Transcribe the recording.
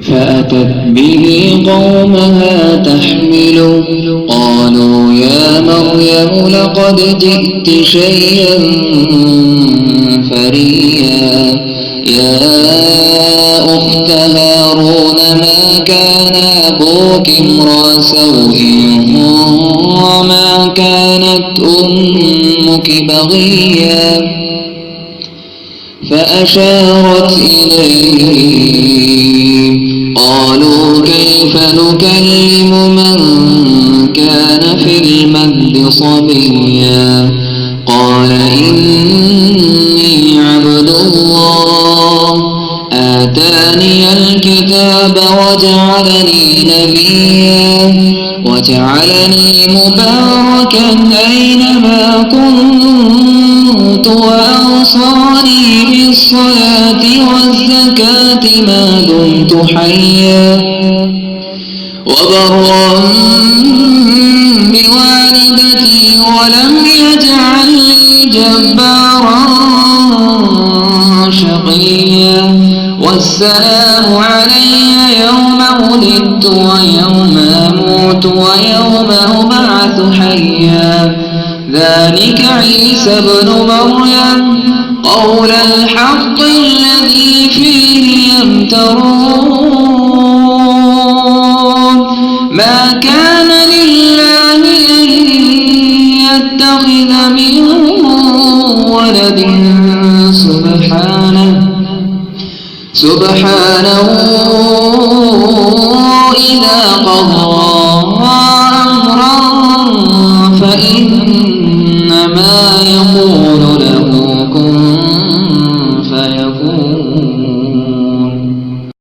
فأتت به قومها تحمله قالوا يا مريم لقد جئت شيئا فريا يا أخت هارون ما كان أبوك امرأ سوء وما كانت أمك بغيا فأشارت إليه قالوا كيف نكلم من كان في المهد صبيا قال إني عبد الله آتاني الكتاب وجعلني مباركا أينما كنت وأوصاني بالصلاة والزكاة ما دمت حيا وبرا بوالدتي ولم يجعلني جبارا شقيا والسلام علي يوم ولدت ويوم أموت ويوم أبعث حيا ذلك عيسى ابن مريم قول الحق الذي فيه يمترون ما كان لله أن يتخذ من ولد سبحانه إذا قضى